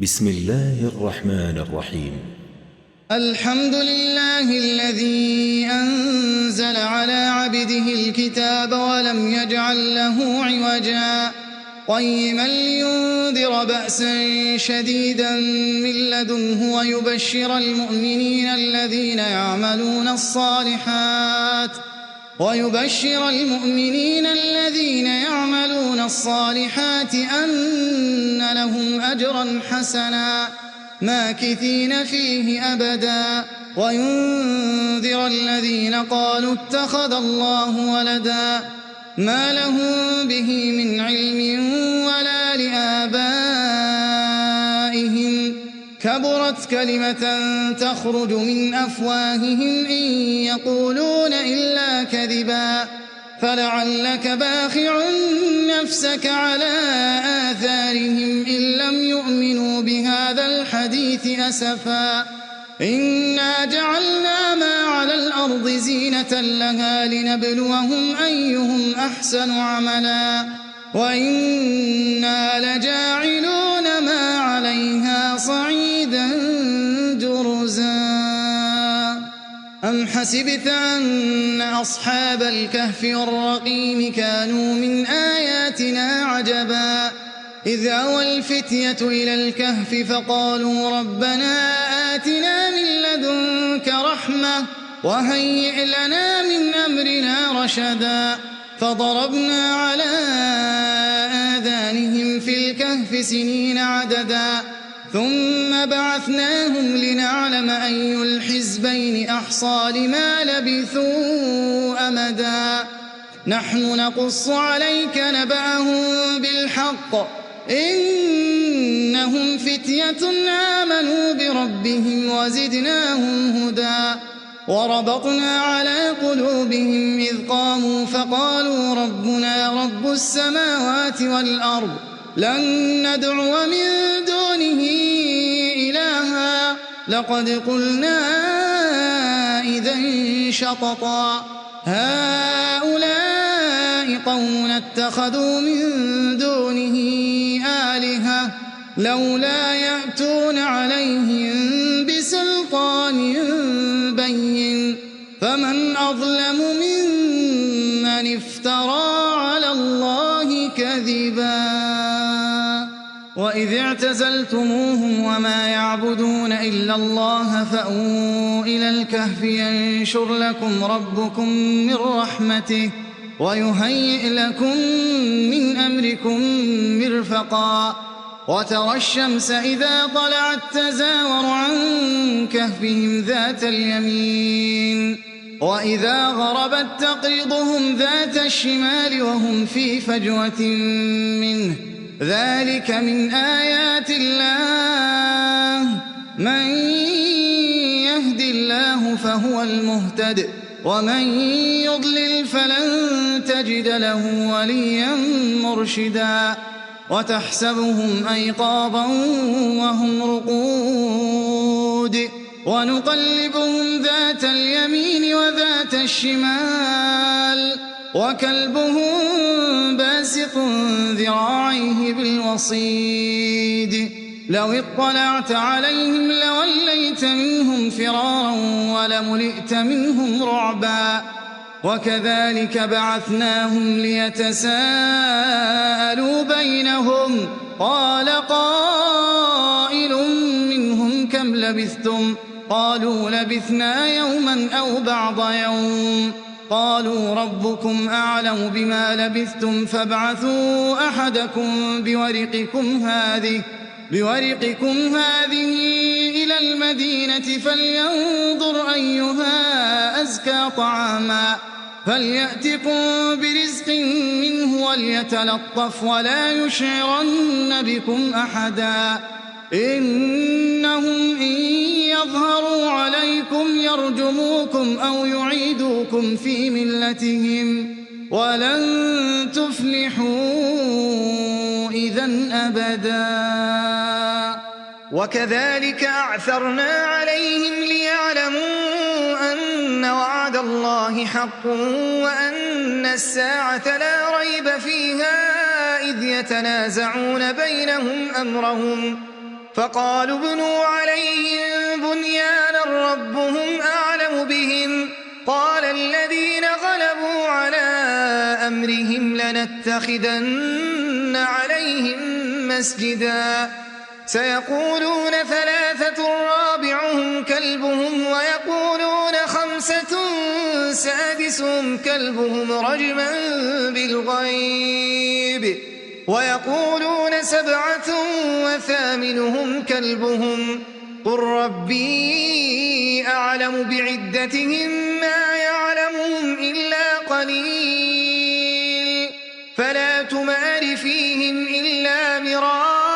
بسم الله الرحمن الرحيم. الحمد لله الذي أنزل على عبده الكتاب ولم يجعل له عوجا قيما لينذر بأسا شديدا من لدنه ويبشر المؤمنين الذين يعملون الصالحات أن لهم أجرا حسنا ماكثين فيه أبدا وينذر الذين قالوا اتخذ الله ولدا ما لهم به من علم ولا لآبائهم كبرت كلمة تخرج من أفواههم إن يقولون إلا كذبا فلعلك باخع نفسك على آثارهم إن لم يؤمنوا بهذا الحديث أسفا إنا جعلنا ما على الأرض زينة لها لنبلوهم أيهم أحسن عملا وإنا لجاعلون ما عليها صعيدا جرزا أم حسبت أن أصحاب الكهف والرقيم كانوا من آياتنا عجبا إذ أوى الفتية إلى الكهف فقالوا ربنا آتنا من لدنك رحمة وهيئ لنا من أمرنا رشدا فضربنا على آذانهم في الكهف سنين عددا ثم بعثناهم لنعلم أي الحزبين أحصى لما لبثوا أمدا نحن نقص عليك نبأهم بالحق إنهم فتية آمنوا بربهم وزدناهم هدى وربطنا على قلوبهم إذ قاموا فقالوا ربنا رب السماوات والأرض لن ندعو من دونه إلها لقد قلنا إذا شططا هؤلاء قوم اتخذوا من دونه آلهة لولا يأتون عليهم بسلطان بين فمن أظلم ممن افترى على الله كذبا وإذ اعتزلتموهم وما يعبدون إلا الله فأووا إلى الكهف ينشر لكم ربكم من رحمته ويهيئ لكم من أمركم مرفقا وترى الشمس إذا طلعت تزاور عن كهفهم ذات اليمين وإذا غربت تقرضهم ذات الشمال وهم في فجوة منه ذلك من آيات الله من يهد الله فهو المهتد ومن يضلل فلن تجد له وليا مرشدا وتحسبهم أيقاظا وهم رقود ونقلبهم ذات اليمين وذات الشمال وكلبهم باسط ذراعيه بالوصيد لو اطلعت عليهم لوليت منهم فرارا ولملئت منهم رعبا وكذلك بعثناهم ليتساءلوا بينهم قال قائل منهم كم لبثتم قالوا لبثنا يوما أو بعض يوم قالوا ربكم أعلم بما لبثتم فابعثوا أحدكم بورقكم هذه إلى المدينة فلينظر أيها أزكى طعاما فليأتكم برزق منه وليتلطف ولا يشعرن بكم أحدا إنهم إن يظهروا عليكم يرجموكم أو يعيدوكم في ملتهم ولن تفلحوا إذن أبدا وكذلك أعثرنا عليهم ليعلموا أن وعد الله حق وأن الساعة لا ريب فيها إذ يتنازعون بينهم أمرهم فقالوا ابنوا عليهم بنيانا ربهم أعلم بهم قال الذين غلبوا على أمرهم لنتخذن عليهم مسجدا سيقولون ثلاثة رابعهم كلبهم ويقولون خمسة سادسهم كلبهم رجما بالغيب ويقولون سبعة وثامنهم كلبهم قل ربي أعلم بعدتهم ما يعلمهم إلا قليل فلا تمار فيهم إلا مراء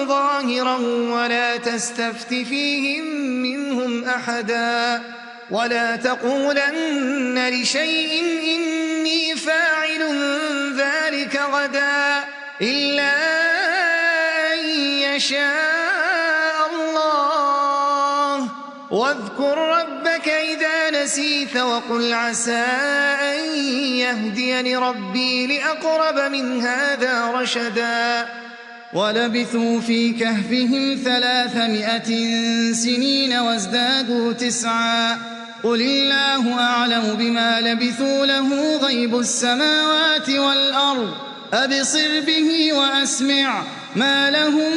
ظاهرا ولا تستفت فيهم منهم أحدا ولا تقولن لشيء إني فاعل ذلك غدا إلا أن يشاء الله واذكر ربك إذا نسيت وقل عسى أن يهديني ربي لأقرب من هذا رشدا ولبثوا في كهفهم 300 سنين وازدادوا 9 قل الله أعلم بما لبثوا له غيب السماوات والأرض أبصر به وأسمع ما لهم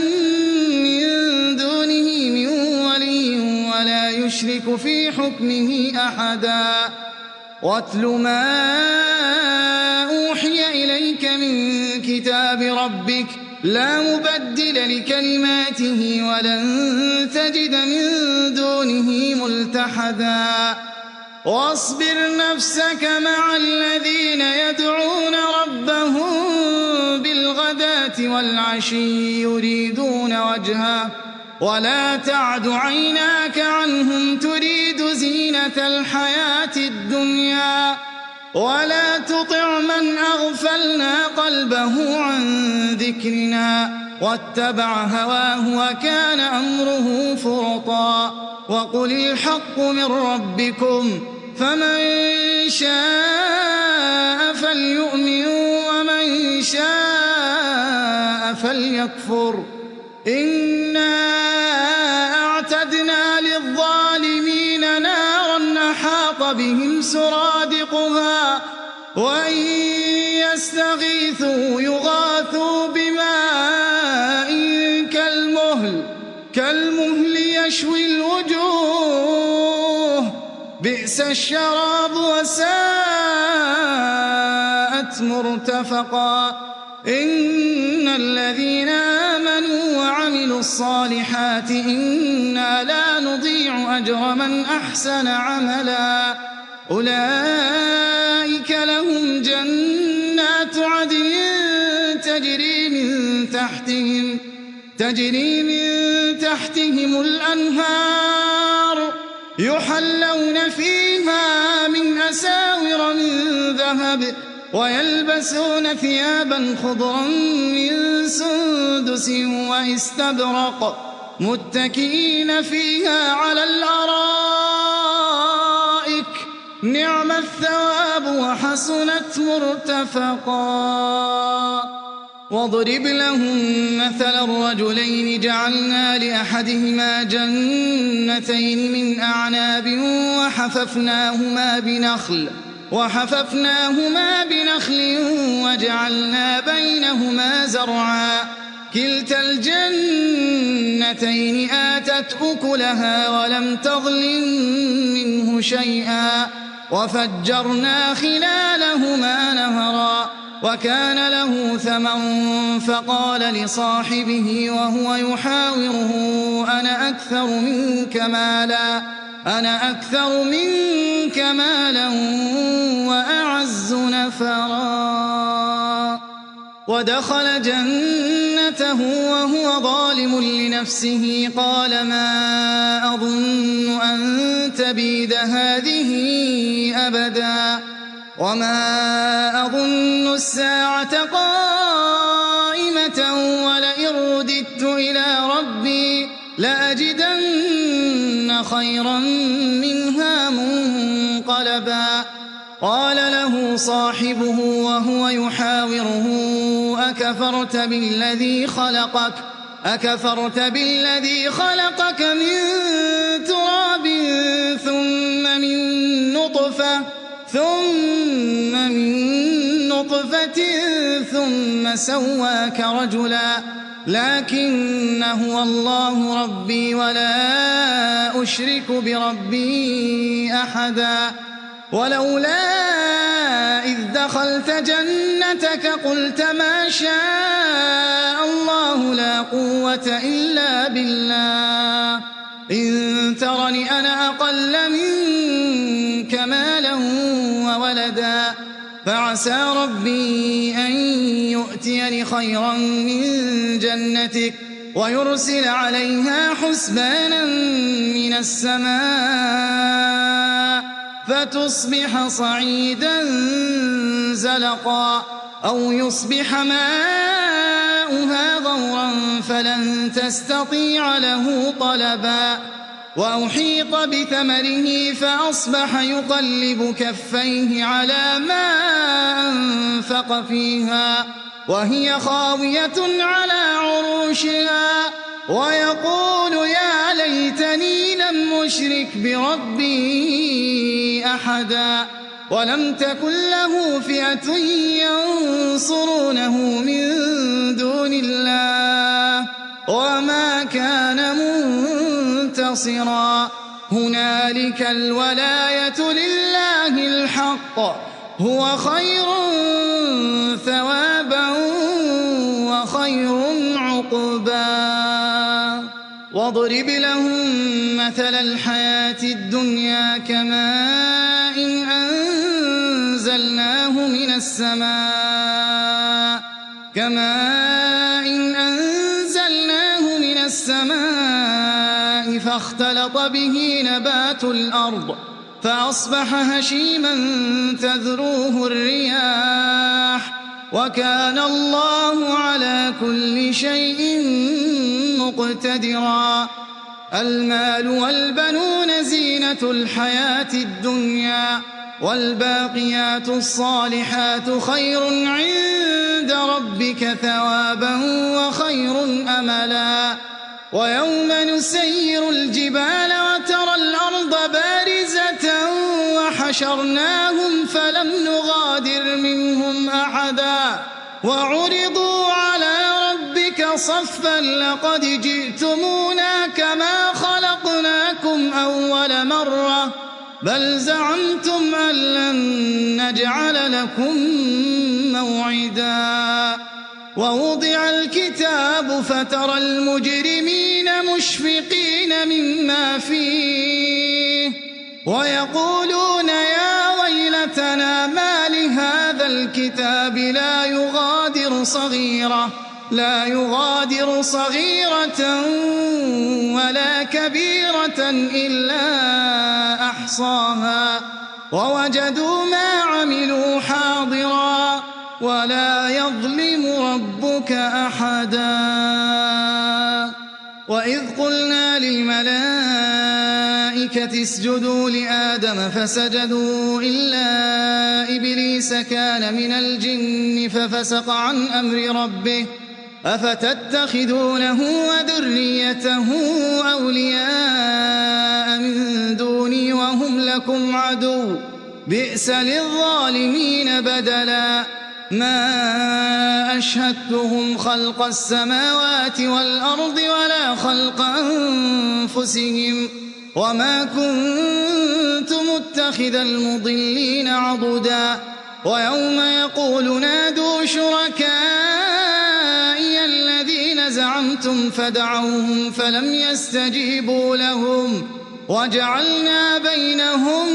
من دونه من ولي ولا يشرك في حكمه أحدا واتل ما أوحي إليك من كتاب ربك لا مبدل لكلماته ولن تجد من دونه ملتحدا واصبر نفسك مع الذين يدعون ربهم بالغداة والعشي يريدون وجهه ولا تعد عيناك عنهم تريد زينة الحياة الدنيا ولا تطع من أغفلنا قلبه عن ذكرنا واتبع هواه وكان أمره فرطا وقل الحق من ربكم فمن شاء فليؤمن ومن شاء فليكفر إنا أعتدنا للظالمين نارا أحاط بهم سرادقها وإن يستغيثوا يغاثوا بماء كالمهل يشوي الوجوه بئس الشراب وساءت مرتفقا إن الذين آمنوا وعملوا الصالحات إنا لا نضيع أجر من أحسن عملا أولئك لهم جنات عدن تجري من تحتهم الأنهار يحلون فيها من أساور من ذهب ويلبسون ثيابا خضرا من سندس واستبرق متكئين فيها على الأرائك نعم الثواب وحسنت مرتفقا واضرب لهم مثل الرجلين جعلنا لأحدهما جنتين من أعناب وحففناهما بنخل وجعلنا بينهما زرعا كلتا الجنتين آتت أكلها ولم تظلم منه شيئا وفجرنا خلالهما نهرا وكان له ثمر فقال لصاحبه وهو يحاوره أنا أكثر منك مالا وأعز نفرا ودخل جنته وهو ظالم لنفسه قال ما أظن أن تبيد هذه أبدا وما أظن الساعة قائمة ولئن رددت إلى ربي لأجدن خيرا منها منقلبا قال له صاحبه وهو يحاوره أكفرت بالذي خلقك أكفرت بالذي خلقك من تراب ثم من نطفة ثم سواك رجلا لكن هو الله ربي ولا أشرك بربي أحدا ولولا إذ دخلت جنتك قلت ما شاء الله لا قوة إلا بالله إن ترني أنا أقل منك مالا وولدا فعسى ربي أن يؤتيني خيرا من جنتك ويرسل عليها حسبانا من السماء فتصبح صعيدا زلقا أو يصبح ماؤها غورا فلن تستطيع له طلبا وأحيط بثمره فأصبح يقلب كفيه على ما أنفق فيها وهي خاوية على عروشها ويقول يا ليتني لم أشرك بربي أحدا ولم تكن له فئة ينصرونه من دون الله وما كان منتصرا هنالك الولاية لله الحق هو خير ثوابا وخير عقبا واضرب لهم مثل الحياة الدنيا كماء أنزلناه من السماء فاختلط به نبات الأرض فأصبح هشيما تذروه الرياح وكان الله على كل شيء مقتدرا المال والبنون زينة الحياة الدنيا والباقيات الصالحات خير عند ربك ثوابا وخير أملا ويوم نسير الجبال وترى الأرض بارزة وحشرناهم فلم نغادر منهم أحدا وعرضوا على ربك صفا لقد جئتمونا كما خلقناكم أول مرة بل زعمتم أن لن نجعل لكم موعدا ووضع الكتاب فترى المجرمين مشفقين مما فيه ويقولون يا ويلتنا ما لهذا الكتاب لا يغادر صغيرة ولا كبيرة إلا أحصاها ووجدوا ما عملوا حاضرا ولا يظلم ربك أحدا وإذ قلنا للملائكة اسجدوا لآدم فسجدوا إلا إبليس كان من الجن ففسق عن أمر ربه أفتتخذونه وذريته أولياء من دوني وهم لكم عدو بئس للظالمين بدلا ما أشهدتهم خلق السماوات والأرض ولا خلق أنفسهم وما كنت متخذ المضلين عضدا ويوم يقول نادوا شركائي الذين زعمتم فدعوهم فلم يستجيبوا لهم وجعلنا بينهم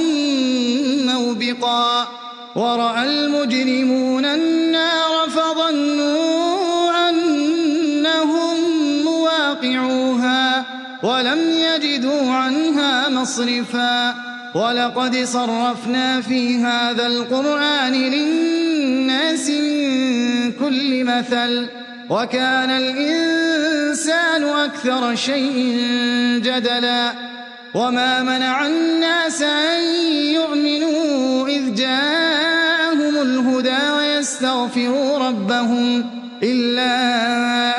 موبقا ورأى المجرمون النار فظنوا أنهم مواقعوها ولم يجدوا عنها مصرفا ولقد صرفنا في هذا القرآن للناس من كل مثل وكان الإنسان أكثر شيء جدلا وما منع الناس أن يؤمنوا إذ جاءهم الهدى ويستغفروا ربهم إلا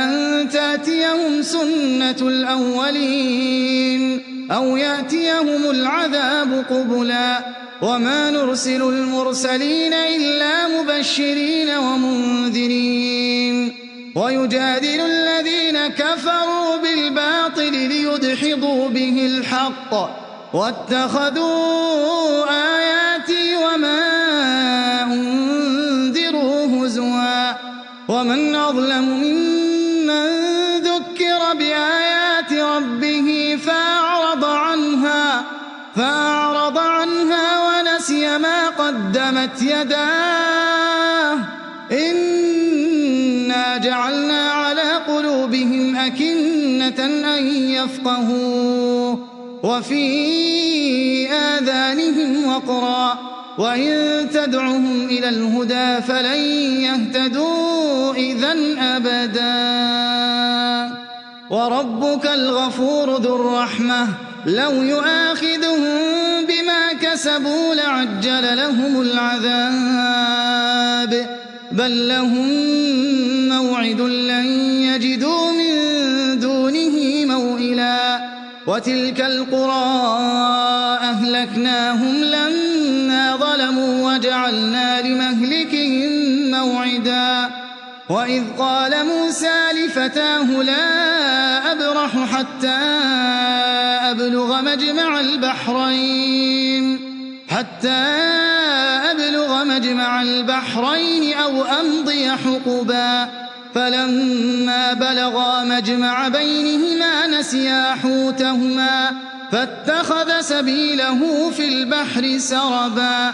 أن تأتيهم سنة الأولين أو يأتيهم العذاب قبلا وما نرسل المرسلين إلا مبشرين ومنذرين ويجادل الذين كفروا بالباطل ليدحضوا به الحق واتخذوا آياتي وما أنذروا هزوا ومن أظلم ممن ذكر بآيات ربه فأعرض عنها ونسي ما قدمت يداه إنا جعلنا على قلوبهم أكنة أن يفقهوا وفي آذانهم وقرا وإن تدعهم إلى الهدى فلن يهتدوا إذن أبدا وربك الغفور ذو الرحمة لو يؤاخذهم بما كسبوا لعجل لهم العذاب بل لهم موعد لن يجدوا من دونه موئلا وتلك القرى أهلكناهم لما ظلموا وجعلنا لمهلكهم موعدا وإذ قال موسى لفتاه لا أبرح حتى أبلغ مجمع البحرين أو أمضي حقبا فلما بلغا مجمع بينهما نسيا حوتهما فاتخذ سبيله في البحر سربا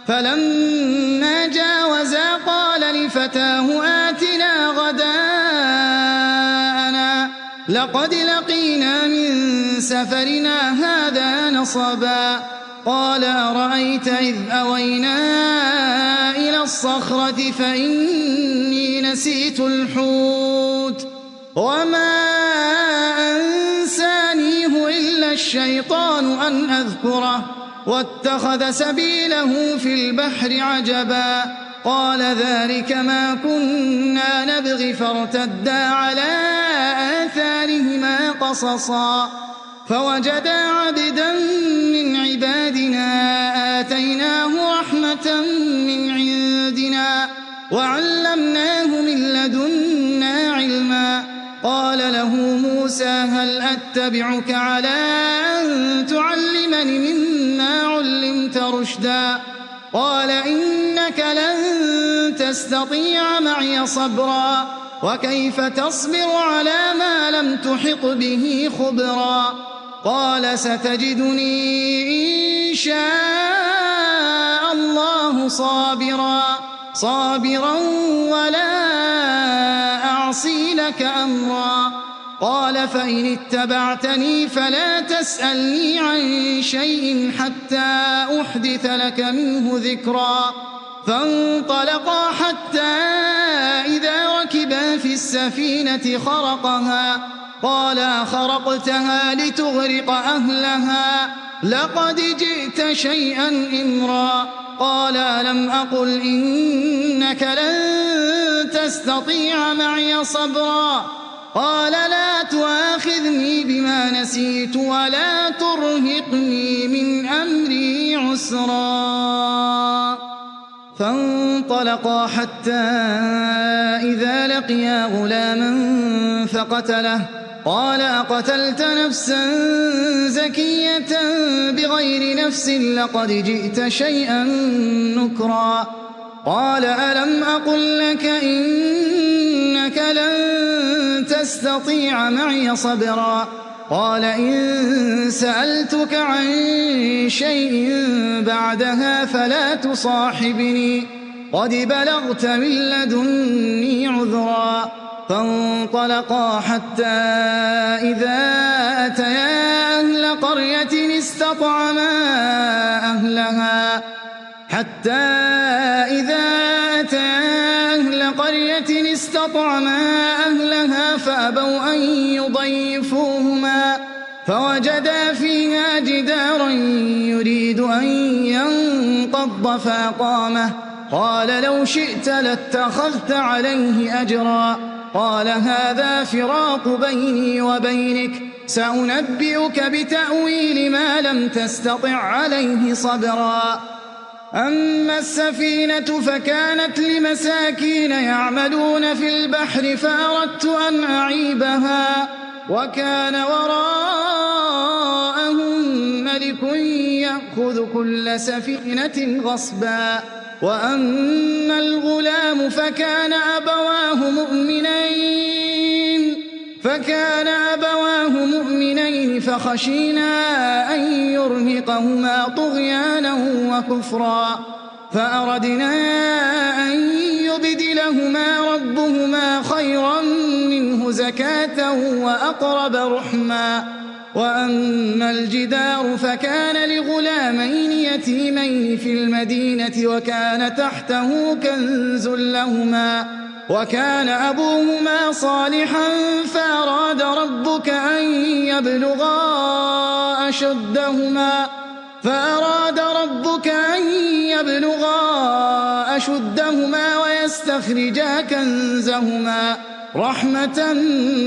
فلما جاوزا قال لفتاه آتنا غداءنا لقد لقينا من سفرنا هذا نصبا قال أرأيت إذ أوينا إلى الصخرة فإني نسيت الحوت وما أنسانيه إلا الشيطان أن أذكره واتخذ سبيله في البحر عجبا قال ذلك ما كنا نبغي فارتدا على آثارهما قصصا فوجدا عبدا من عبادنا آتيناه رحمة من عندنا وعلمناه من لدنا علما قال له موسى هل أتبعك على أن تعلمني مما علمت رشدا قال إنك لن تستطيع معي صبرا وكيف تصبر على ما لم تحط به خبرا قال ستجدني إن شاء الله صابرا ولا أعصي لك أمرا قال فإن اتبعتني فلا تسألني عن شيء حتى أحدث لك منه ذكرا فانطلقا حتى إذا ركبا في السفينة خرقها قال أخرقتها لتغرق أهلها لقد جئت شيئا إمرا قال ألم أقل إنك لن تستطيع معي صبرا قال لا تؤاخذني بما نسيت ولا ترهقني من أمري عسرا فانطلقا حتى إذا لقيا غلاما فقتله قال أقتلت نفسا زكية بغير نفس لقد جئت شيئا نكرا قال ألم أقل لك إنك لن تستطيع معي صبرا قال إن سألتك عن شيء بعدها فلا تصاحبني قد بلغت من لدني عذرا فانطلقا حتى إذا أتيا أهل قرية استطعما أهلها فأبوا أن يضيفوهما فوجدا فيها جدارا يريد أن ينقض فأقامه قال لو شئت لاتخذت عليه أجرا قال هذا فراق بيني وبينك سأنبئك بتأويل ما لم تستطع عليه صبرا أما السفينة فكانت لمساكين يعملون في البحر فأردت أن أعيبها وكان وراءهم ملك يأخذ كل سفينة غصبا وأما الغلام فكان أبواه مؤمنين فخشينا أن يرهقهما طغيانا وكفرا فأردنا أن يبدلهما ربهما خيرا منه زكاة وأقرب رحما وأما الجدار فكان لغلامين يتيمين في المدينة وكان تحته كنز لهما وكان أبوهما صالحا فأراد ربك أن يبلغا أشدهما ويستخرجا كنزهما رحمة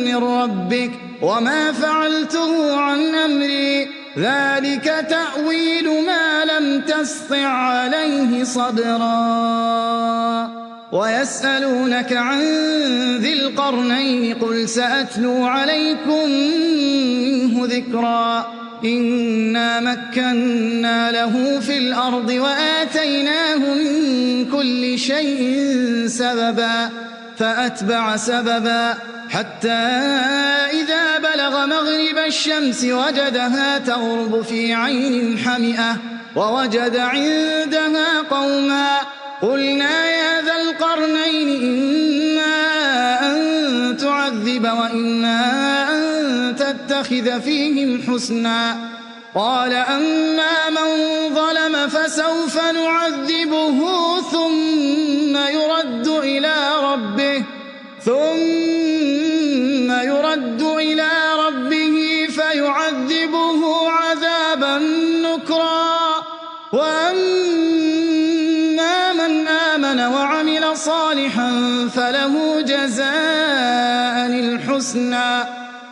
من ربك وما فعلته عن أمري ذلك تأويل ما لم تسطع عليه صبرا ويسألونك عن ذي القرنين قل سأتلو عليكم منه ذكرا إنا مكنا له في الأرض وآتيناه من كل شيء سببا فأتبع سببا حتى إذا بلغ مغرب الشمس وجدها تغرب في عين حمئة ووجد عندها قوما قلنا يا ذا القرنين إما أن تعذب وإما أن تتخذ فيهم حسنا قال أما من ظلم فسوف نعذبه ثم يرد إلى ربه فيعذبه عذابا نكرا وأما من آمن وعمل صالحا فله جزاء الحسنى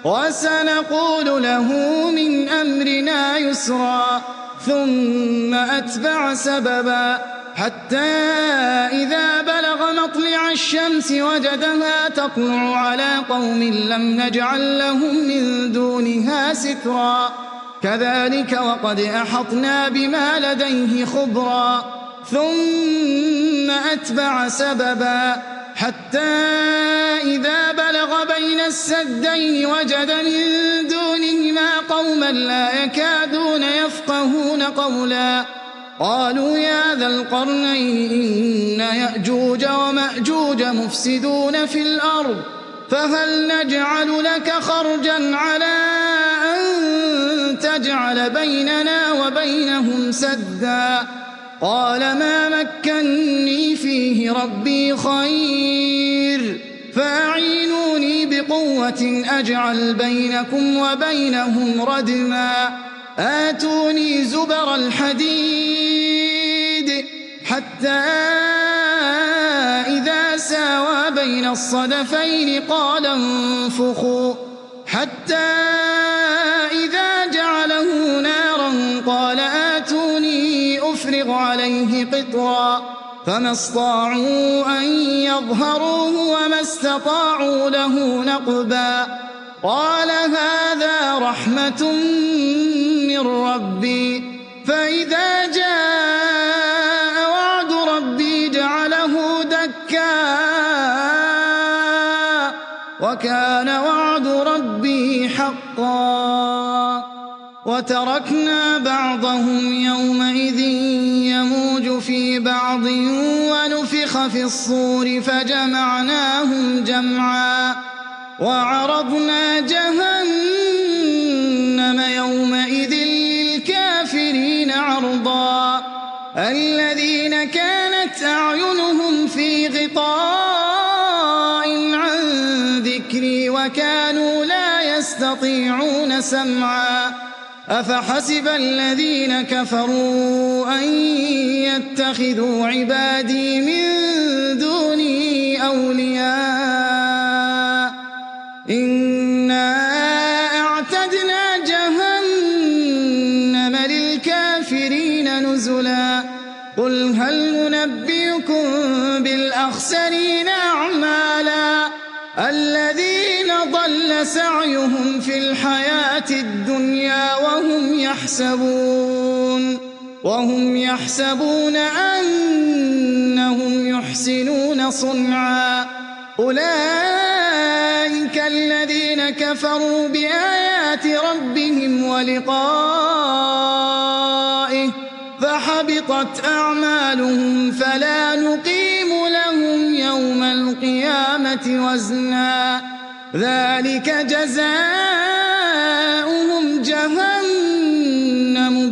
وسنقول له من أمرنا يسرا ثم أتبع سببا حتى إذا بلغ مطلع الشمس وجدها تطلع على قوم لم نجعل لهم من دونها سترا كذلك وقد أحطنا بما لديه خبرا ثم أتبع سببا حتى إذا بلغ بين السدين وجد من دونهما قوما لا يكادون يفقهون قولا قالوا يا ذا القرنين إن يأجوج ومأجوج مفسدون في الأرض فهل نجعل لك خرجا على أن تجعل بيننا وبينهم سدا قال ما مكني فيه ربي خير فأعينوني بقوة أجعل بينكم وبينهم ردما آتوني زبر الحديد حتى إذا ساوى بين الصدفين قال انفخوا حتى إذا جعله نارا قال آتوني أفرغ عليه قطرا فما استطاعوا أن يظهروه وما استطاعوا له نقبا قال هذا رحمة من ربي فإذا جاء وعد ربي جعله دكا وكان وعد ربي حقا وتركنا بعضهم يومئذ يموج في بعض ونفخ في الصور فجمعناهم جمعا وعرضنا جهنم يومئذ للكافرين عرضا الذين كانت أعينهم في غطاء عن ذكري وكانوا لا يستطيعون سمعا أفحسب الذين كفروا أن يتخذوا عبادي من دوني أولياء هل ننبئكم بالأخسرين أعمالا الذين ضل سعيهم في الحياة الدنيا وهم يحسبون أنهم يحسنون صنعا أولئك الذين كفروا بآيات ربهم ولقائه فحبطت أعمالهم فلا نقيم لهم يوم القيامة وزنا ذلك جزاؤهم جهنم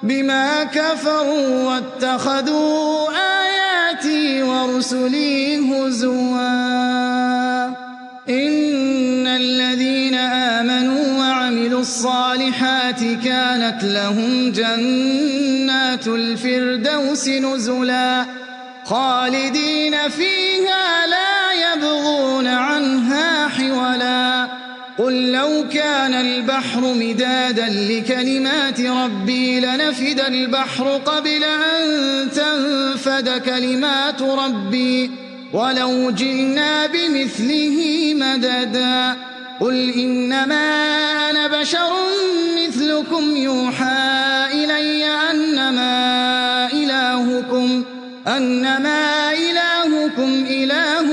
بما كفروا واتخذوا آياتي ورسلي هزوا إن الذين آمنوا وعملوا الصالحات كانت لهم جنات الفردوس نزلا خالدين فيها لا يبغون عنها حولا قل لو كان البحر مدادا لكلمات ربي لنفد البحر قبل أن تنفد كلمات ربي ولو جئنا بمثله مددا قل إنما أنا بشر مثلكم يوحى إلي أنما إلهكم إله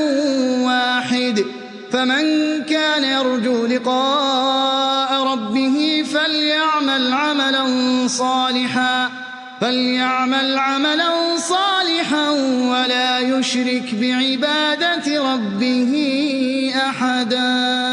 واحد فمن كان يرجو لقاء ربه فليعمل عملا صالحا ولا يشرك بعبادة ربه أحدا.